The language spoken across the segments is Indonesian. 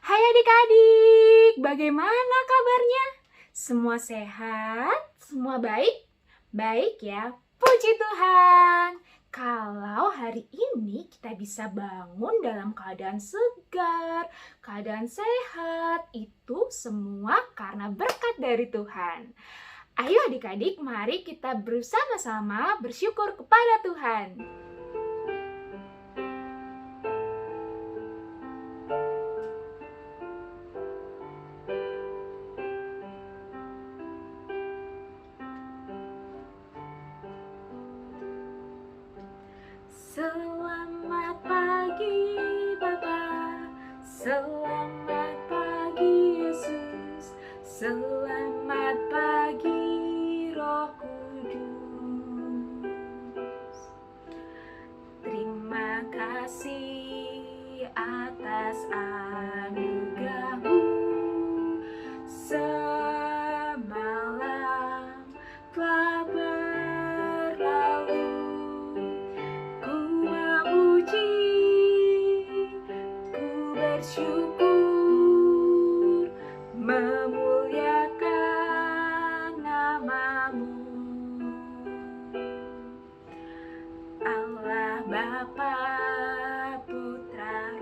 Hai adik-adik, bagaimana kabarnya? Semua sehat? Semua baik? Baik ya, puji Tuhan. Kalau hari ini kita bisa bangun dalam keadaan segar, keadaan sehat, itu semua karena berkat dari Tuhan. Ayo adik-adik, mari kita bersama-sama bersyukur kepada Tuhan. Selamat pagi Bapa, selamat pagi Yesus, selamat pagi Roh Kudus. Terima kasih atas anugerah-Mu. Semalam telah berlalu, ku memuji, ku bersyukur, memuliakan nama-Mu. Allah Bapa, Putra,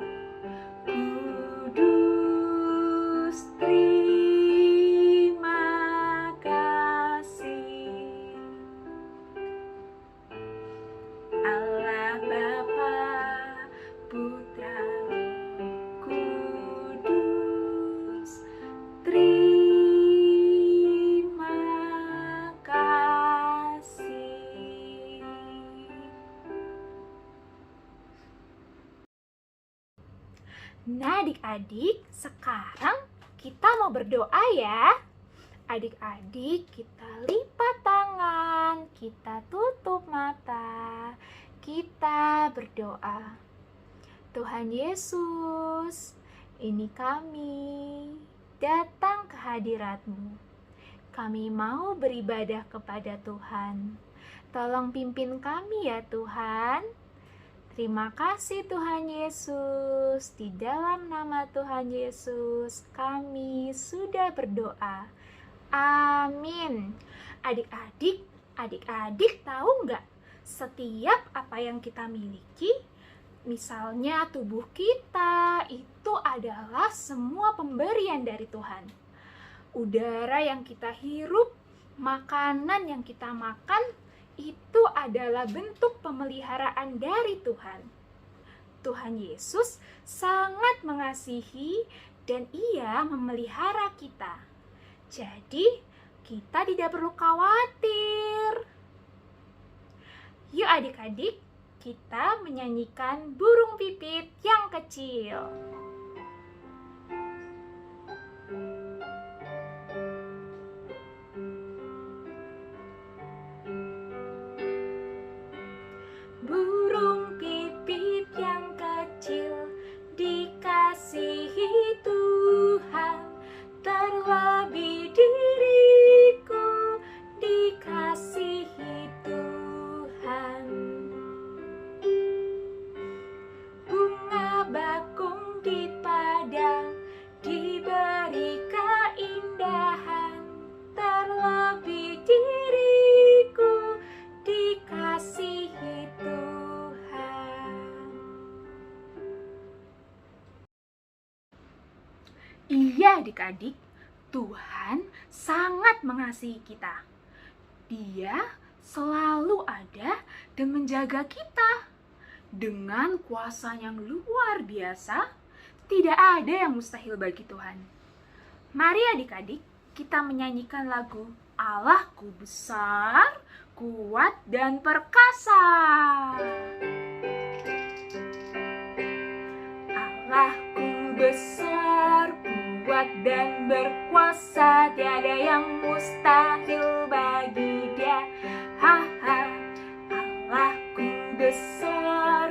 Kudus, terima kasih. Allah Bapa, Putra, Kudus, terima kasih. Nah adik-adik, sekarang kita mau berdoa ya. Adik-adik, kita lipat tangan, kita tutup mata, kita berdoa. Tuhan Yesus, ini kami datang ke hadirat-Mu. Kami mau beribadah kepada Tuhan. Tolong pimpin kami ya Tuhan. Terima kasih Tuhan Yesus. Di dalam nama Tuhan Yesus, kami sudah berdoa. Amin. Adik-adik tahu nggak? Setiap apa yang kita miliki, misalnya tubuh kita, itu adalah semua pemberian dari Tuhan. Udara yang kita hirup, makanan yang kita makan, itu adalah bentuk pemeliharaan dari Tuhan. Tuhan Yesus sangat mengasihi dan Ia memelihara kita. Jadi, kita tidak perlu khawatir. Yuk adik-adik, kita menyanyikan burung pipit yang kecil. Burung pipit yang kecil, dikasihi Tuhan, terlebih diriku, dikasihi Tuhan. Bunga bakung di padang, diberi keindahan, terlebih diriku, dikasihi Tuhan. Iya adik-adik, Tuhan sangat mengasihi kita. Dia selalu ada dan menjaga kita. Dengan kuasa yang luar biasa, tidak ada yang mustahil bagi Tuhan. Mari adik-adik, kita menyanyikan lagu Allahku besar, kuat dan perkasa. Allahku besar, kuat dan berkuasa, tiada yang mustahil bagi Dia. Allahku besar,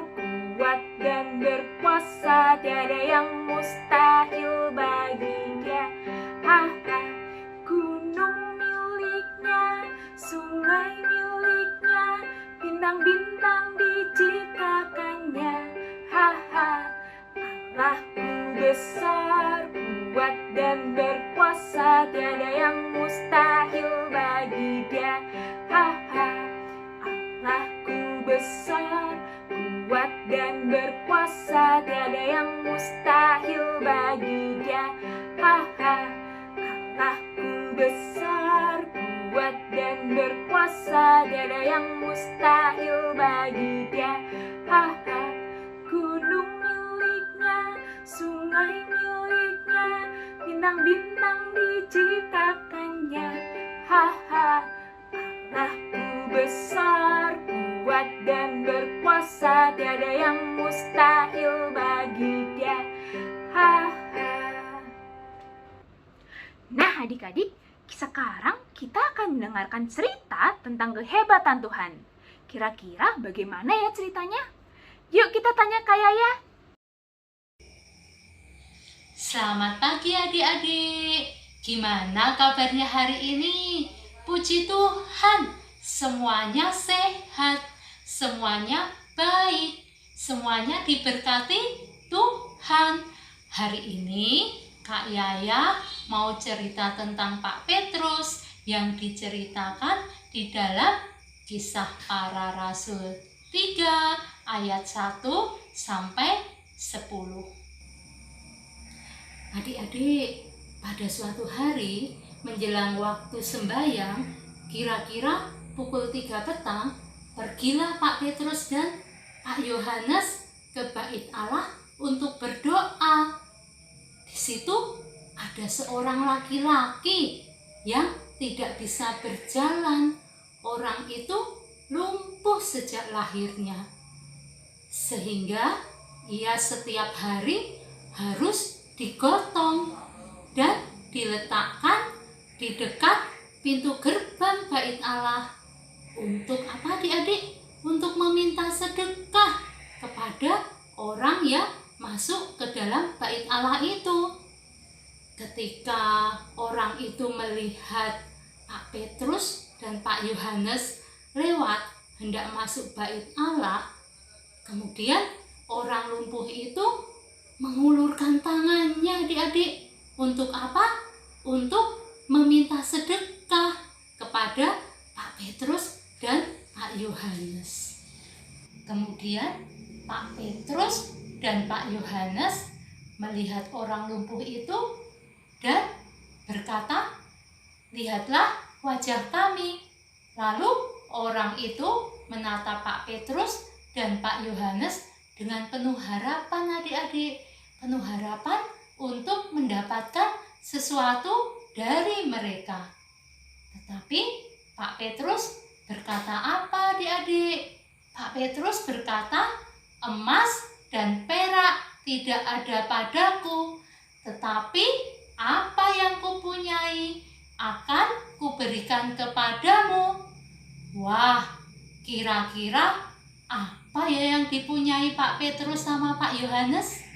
kuat dan berkuasa, tiada yang mustahil bagi Dia. Gunung miliknya, sungai miliknya, bintang-bintang diciptakannya. Allahku besar, besar, kuat dan berkuasa, tiada yang mustahil bagi Dia. Allahku besar, kuat dan berkuasa, tiada yang mustahil bagi Dia. Gunung miliknya, sungai miliknya, bintang-bintang diciptakannya. Allahku besar, kuat dan berkuasa, tiada yang mustahil bagi Dia. Nah adik-adik, sekarang kita akan mendengarkan cerita tentang kehebatan Tuhan. Kira-kira bagaimana ya ceritanya? Yuk kita tanya Kak Yaya. Selamat pagi adik-adik. Gimana kabarnya hari ini? Puji Tuhan, semuanya sehat, semuanya baik, semuanya diberkati Tuhan. Hari ini Kak Yaya mau cerita tentang Pak Petrus yang diceritakan di dalam Kisah Para Rasul 3 ayat 1 sampai 10. Adik-adik, pada suatu hari menjelang waktu sembahyang, kira-kira pukul 3 petang, pergilah Pak Petrus dan Pak Yohanes ke bait Allah untuk berdoa. Di situ ada seorang laki-laki yang tidak bisa berjalan. Orang itu lumpuh sejak lahirnya, sehingga ia setiap hari harus digotong dan diletakkan di dekat pintu gerbang bait Allah. Untuk apa adik-adik? Untuk meminta sedekah kepada orang yang masuk ke dalam bait Allah itu. Ketika orang itu melihat Pak Petrus dan Pak Yohanes lewat hendak masuk bait Allah, kemudian orang lumpuh itu mengulurkan tangannya adik-adik. Untuk apa? Untuk meminta sedekah kepada Pak Petrus dan Pak Yohanes. Kemudian Pak Petrus dan Pak Yohanes melihat orang lumpuh itu dan berkata, "Lihatlah wajah kami." Lalu orang itu menatap Pak Petrus dan Pak Yohanes dengan penuh harapan adik-adik. Penuh harapan untuk mendapatkan sesuatu dari mereka. Tetapi Pak Petrus berkata apa adik-adik? Pak Petrus berkata, "Emas dan perak tidak ada padaku, tetapi apa yang kupunyai akan kuberikan kepadamu." Wah, kira-kira apa ya yang dipunyai Pak Petrus sama Pak Yohanes?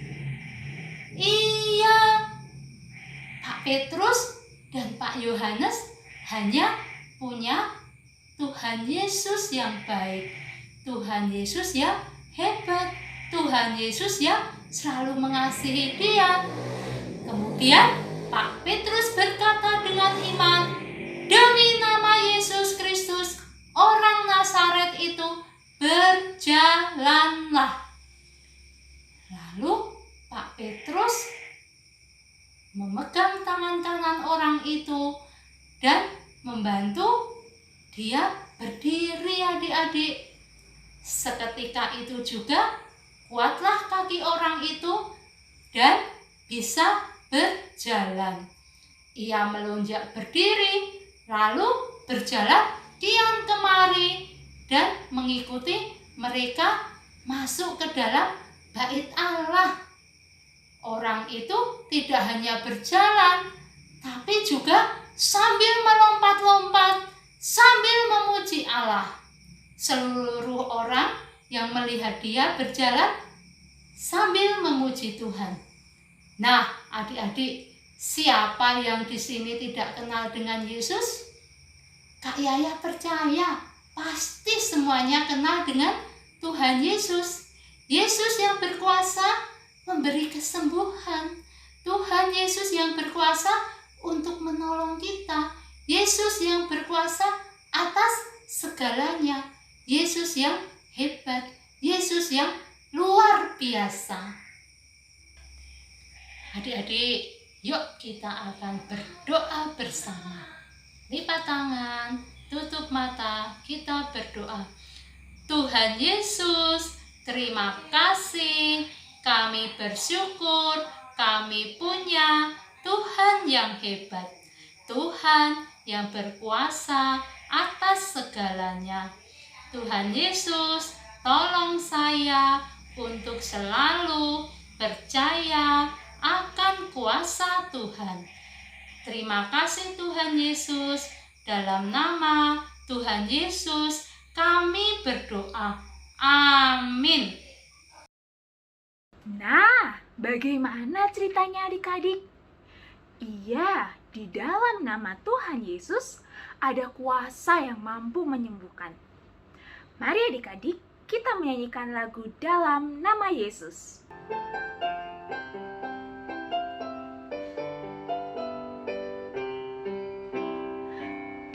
Iya, Pak Petrus dan Pak Yohanes hanya punya Tuhan Yesus yang baik, Tuhan Yesus yang hebat, Tuhan Yesus yang selalu mengasihi dia. Kemudian Pak Petrus berkata dengan iman, "Demi nama Yesus Kristus, orang Nazaret itu, berjalanlah." Lalu Pak Petrus memegang tangan kanan orang itu dan membantu dia berdiri adik-adik. Seketika itu juga kuatlah kaki orang itu dan bisa berjalan. Ia melonjak berdiri, lalu berjalan kian kemari dan mengikuti mereka masuk ke dalam bait Allah. Orang itu tidak hanya berjalan, tapi juga sambil melompat-lompat, sambil memuji Allah. Seluruh orang yang melihat dia berjalan sambil memuji Tuhan. Nah, adik-adik, siapa yang di sini tidak kenal dengan Yesus? Kak Yaya percaya pasti semuanya kenal dengan Tuhan Yesus. Yesus yang berkuasa memberi kesembuhan. Tuhan Yesus yang berkuasa untuk menolong kita. Yesus yang berkuasa atas segalanya. Yesus yang hebat, Yesus yang luar biasa. Adik-adik, yuk kita akan berdoa bersama. Lipat tangan, tutup mata, kita berdoa. Tuhan Yesus, terima kasih. Kami bersyukur kami punya Tuhan yang hebat. Tuhan yang berkuasa atas segalanya. Tuhan Yesus, tolong saya untuk selalu percaya akan kuasa Tuhan. Terima kasih Tuhan Yesus. Dalam nama Tuhan Yesus kami berdoa. Amin. Nah, bagaimana ceritanya adik-adik? Iya, di dalam nama Tuhan Yesus ada kuasa yang mampu menyembuhkan. Mari adik-adik, kita menyanyikan lagu dalam nama Yesus.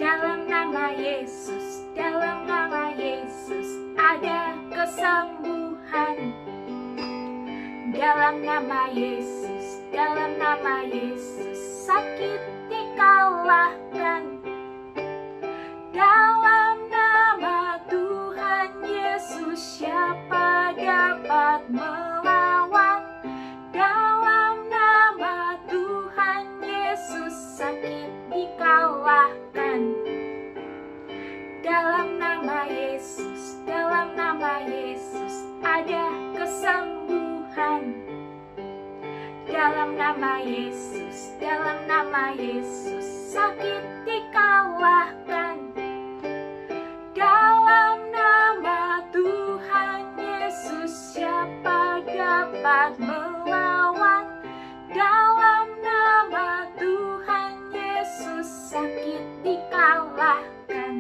Dalam nama Yesus, dalam nama Yesus ada kesembuhan. Dalam nama Yesus, dalam nama Yesus sakit dikalahkan. Dalam nama Tuhan Yesus siapa dapat melawan? Dalam nama Tuhan Yesus sakit dikalahkan. Dalam nama Yesus, dalam nama Yesus ada kesembuhan. Dalam nama Yesus, dalam nama Yesus sakit dikalahkan. Dalam nama Tuhan Yesus siapa dapat melawan? Dalam nama Tuhan Yesus sakit dikalahkan.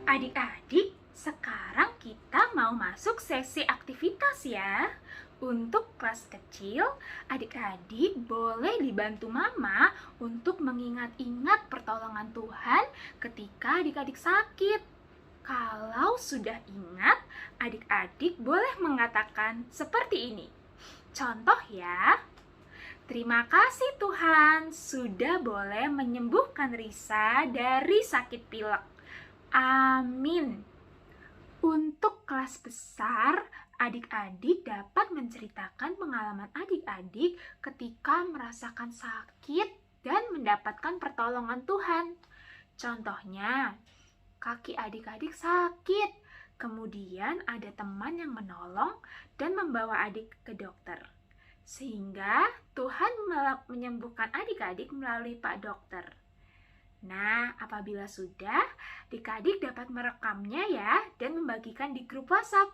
Adik-adik, sekarang kita mau masuk sesi aktivitas ya. Untuk kelas kecil, adik-adik boleh dibantu mama untuk mengingat-ingat pertolongan Tuhan ketika adik-adik sakit. Kalau sudah ingat, adik-adik boleh mengatakan seperti ini. Contoh ya. Terima kasih Tuhan sudah boleh menyembuhkan Risa dari sakit pilek. Amin. Untuk kelas besar, adik-adik dapat menceritakan pengalaman adik-adik ketika merasakan sakit dan mendapatkan pertolongan Tuhan. Contohnya, kaki adik-adik sakit, kemudian ada teman yang menolong dan membawa adik ke dokter. Sehingga Tuhan menyembuhkan adik-adik melalui Pak Dokter. Nah, apabila sudah, adik-adik dapat merekamnya ya dan membagikan di grup WhatsApp.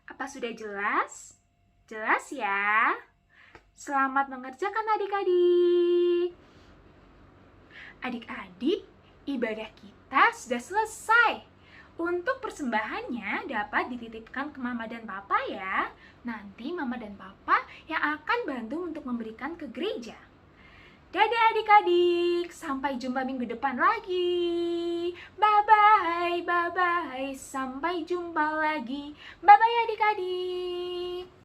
Apa sudah jelas? Jelas ya? Selamat mengerjakan adik-adik. Adik-adik, ibadah kita sudah selesai. Untuk persembahannya dapat dititipkan ke Mama dan Papa ya. Nanti Mama dan Papa yang akan bantu untuk memberikan ke gereja. Dadah adik-adik, sampai jumpa minggu depan lagi. Bye-bye, bye-bye, sampai jumpa lagi. Bye-bye adik-adik.